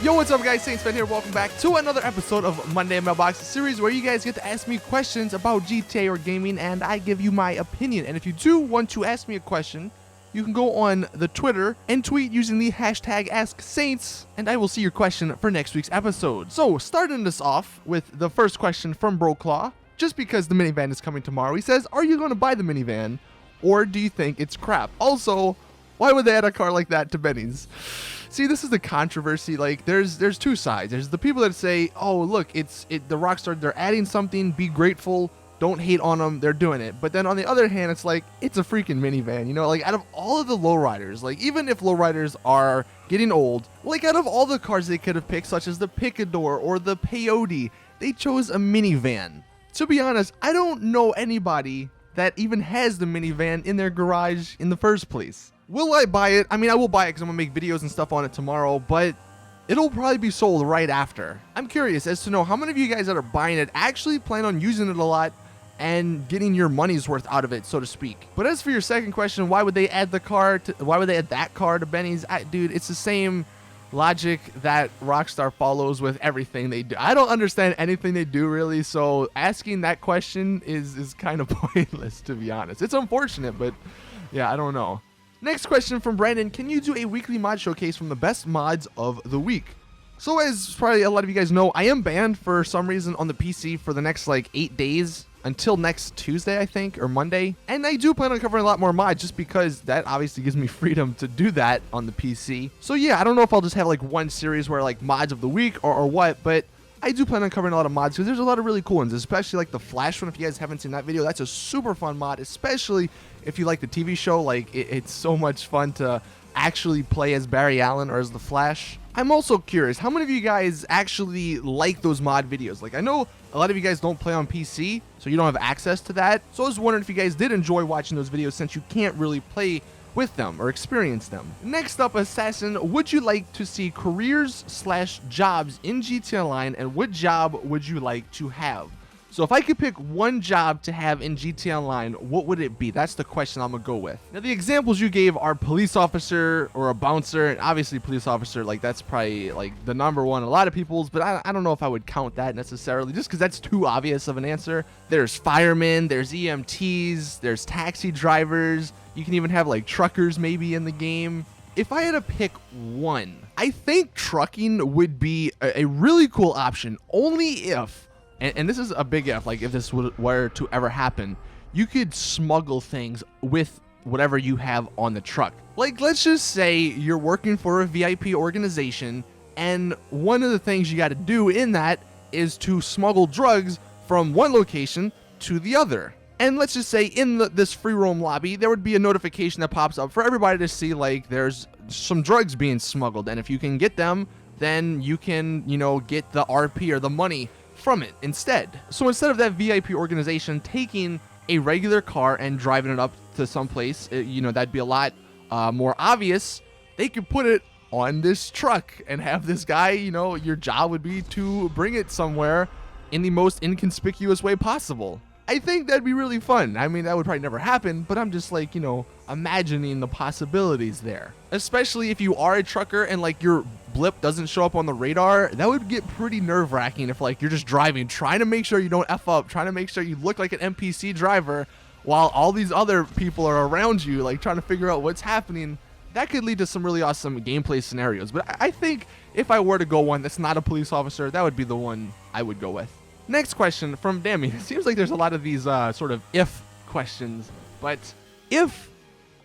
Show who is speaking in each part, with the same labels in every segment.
Speaker 1: Yo, what's up guys, Saintsfan here, welcome back to another episode of Monday Mailbox, a series where you guys get to ask me questions about GTA or gaming, and I give you my opinion. And if you do want to ask me a question, you can go on the Twitter and tweet using the hashtag AskSaints, and I will see your question for next week's episode. So, starting this off with the first question from Broclaw, just because the minivan is coming tomorrow, he says, are you going to buy the minivan, or do you think it's crap? Also, why would they add a car like that to Benny's? See, this is the controversy. Like, there's two sides. There's the people that say, oh, look, the Rockstar, they're adding something, be grateful, don't hate on them, they're doing it. But then on the other hand, it's like, it's a freaking minivan, you know? Like, out of all of the lowriders, like, even if lowriders are getting old, like, out of all the cars they could have picked, such as the Picador or the Peyote, they chose a minivan. To be honest, I don't know anybody that even has the minivan in their garage in the first place. Will I buy it? I mean, I will buy it because I'm going to make videos and stuff on it tomorrow, but it'll probably be sold right after. I'm curious as to know how many of you guys that are buying it actually plan on using it a lot and getting your money's worth out of it, so to speak. But as for your second question, why would they add that car to Benny's? Dude, it's the same logic that Rockstar follows with everything they do. I don't understand anything they do, really, so asking that question is kind of pointless, to be honest. It's unfortunate, but yeah, I don't know. Next question from Brandon, can you do a weekly mod showcase from the best mods of the week? So as probably a lot of you guys know, I am banned for some reason on the PC for the next like 8 days until next Tuesday, I think, or Monday. And I do plan on covering a lot more mods just because that obviously gives me freedom to do that on the PC. So yeah, I don't know if I'll just have like one series where like mods of the week or what, but I do plan on covering a lot of mods because there's a lot of really cool ones, especially like the Flash one. If you guys haven't seen that video, that's a super fun mod, especially if you like the TV show. Like, it's so much fun to actually play as Barry Allen or as the Flash. I'm also curious, how many of you guys actually like those mod videos? Like, I know a lot of you guys don't play on PC, so you don't have access to that. So I was wondering if you guys did enjoy watching those videos since you can't really play with them or experience them. Next up, Assassin, would you like to see careers/jobs in GTA Online, and what job would you like to have? So if I could pick one job to have in GTA Online, what would it be? That's the question I'm gonna go with. Now, the examples you gave are police officer or a bouncer, and obviously police officer, like, that's probably like the number one a lot of people's, but I don't know if I would count that necessarily just because that's too obvious of an answer. There's firemen, there's EMTs, there's taxi drivers, you can even have like truckers maybe in the game. If I had to pick one, I think trucking would be a really cool option, only if, and this is a big if, like if this were to ever happen, you could smuggle things with whatever you have on the truck. Like, let's just say you're working for a VIP organization, and one of the things you got to do in that is to smuggle drugs from one location to the other. And let's just say in this free roam lobby, there would be a notification that pops up for everybody to see, like, there's some drugs being smuggled, and if you can get them, then you can, you know, get the RP or the money from it instead. So instead of that VIP organization taking a regular car and driving it up to someplace, you know, that'd be a lot more obvious. They could put it on this truck and have this guy, you know, your job would be to bring it somewhere in the most inconspicuous way possible. I think that'd be really fun. I mean, that would probably never happen, but I'm just like, you know, imagining the possibilities there. Especially if you are a trucker and like your blip doesn't show up on the radar, that would get pretty nerve-wracking if like you're just driving, trying to make sure you don't F up, trying to make sure you look like an NPC driver while all these other people are around you, like trying to figure out what's happening. That could lead to some really awesome gameplay scenarios. But I think if I were to go one that's not a police officer, that would be the one I would go with. Next question from Dammy. It seems like there's a lot of these sort of if questions, but if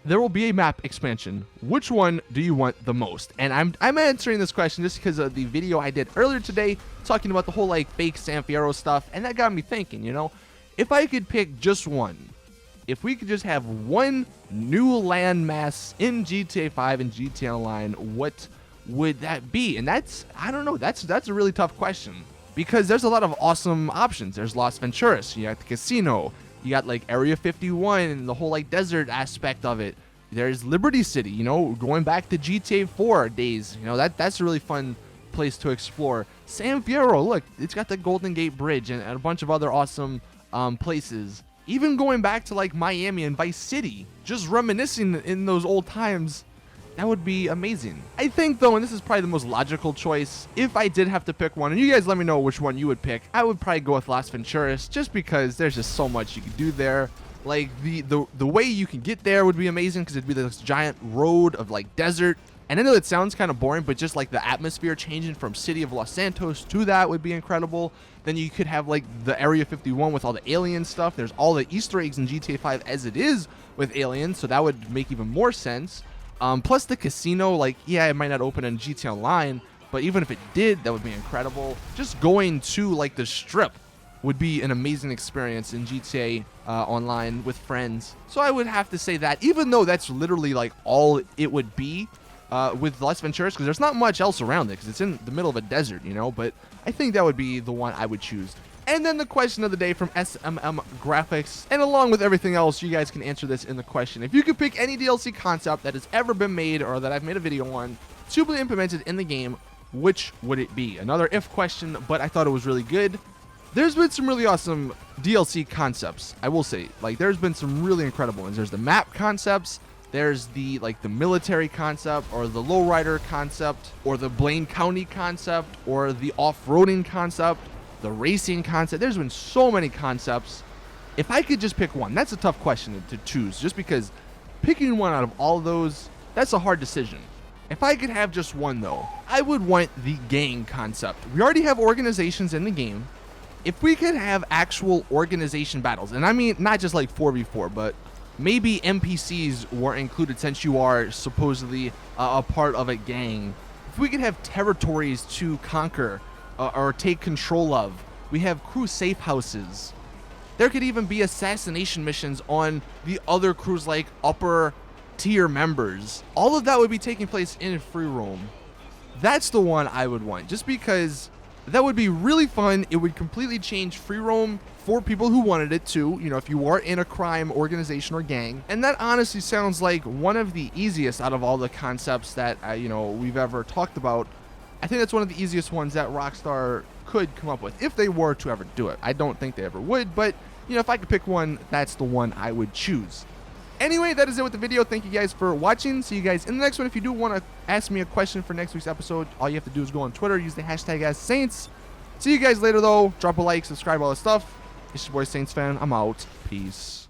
Speaker 1: there will be a map expansion, which one do you want the most? And I'm answering this question just because of the video I did earlier today talking about the whole like fake San Fierro stuff, and that got me thinking, you know, if I could pick just one, if we could just have one new landmass in GTA 5 and GTA Online, what would that be? And that's, I don't know, that's a really tough question. Because there's a lot of awesome options. There's Las Venturas, you got the casino, you got like Area 51 and the whole like desert aspect of it. There's Liberty City, you know, going back to GTA 4 days, you know, that's a really fun place to explore. San Fierro, look, it's got the Golden Gate Bridge and a bunch of other awesome places. Even going back to like Miami and Vice City, just reminiscing in those old times That would be amazing. I think, though, and this is probably the most logical choice, if I did have to pick one, and you guys let me know which one you would pick, I would probably go with Las Venturas, just because there's just so much you can do there. Like, the way you can get there would be amazing, because it'd be this giant road of, like, desert. And I know it sounds kind of boring, but just, like, the atmosphere changing from City of Los Santos to that would be incredible. Then you could have, like, the Area 51 with all the alien stuff. There's all the Easter eggs in GTA 5 as it is with aliens, so that would make even more sense. Plus the casino, like, yeah, it might not open in GTA Online, but even if it did, that would be incredible. Just going to, like, the Strip would be an amazing experience in GTA Online with friends. So I would have to say that, even though that's literally, like, all it would be with Las Venturas, because there's not much else around it, because it's in the middle of a desert, you know, but I think that would be the one I would choose. And then the question of the day from SMM Graphics, and along with everything else, you guys can answer this in the question. If you could pick any DLC concept that has ever been made or that I've made a video on to be implemented in the game, which would it be? Another if question, but I thought it was really good. There's been some really awesome DLC concepts, I will say. Like, there's been some really incredible ones. There's the map concepts, there's the, like, the military concept, or the lowrider concept, or the Blaine County concept, or the off-roading concept, the racing concept. There's been so many concepts. If I could just pick one, that's a tough question to choose, just because picking one out of all of those, that's a hard decision. If I could have just one, though, I would want the gang concept. We already have organizations in the game. If we could have actual organization battles, and I mean not just like 4v4, but maybe NPCs were included, since you are supposedly a part of a gang. If we could have territories to conquer or take control of, we have crew safe houses. There could even be assassination missions on the other crews, like upper tier members. All of that would be taking place in free roam. That's the one I would want, just because that would be really fun. It would completely change free roam for people who wanted it to, you know, if you are in a crime organization or gang. And that honestly sounds like one of the easiest out of all the concepts that you know, we've ever talked about. I think that's one of the easiest ones that Rockstar could come up with, if they were to ever do it. I don't think they ever would, but, you know, if I could pick one, that's the one I would choose. Anyway, that is it with the video. Thank you guys for watching. See you guys in the next one. If you do want to ask me a question for next week's episode, all you have to do is go on Twitter, use the hashtag #AskSaints. See you guys later, though. Drop a like, subscribe, all that stuff. It's your boy Saintsfan. I'm out. Peace.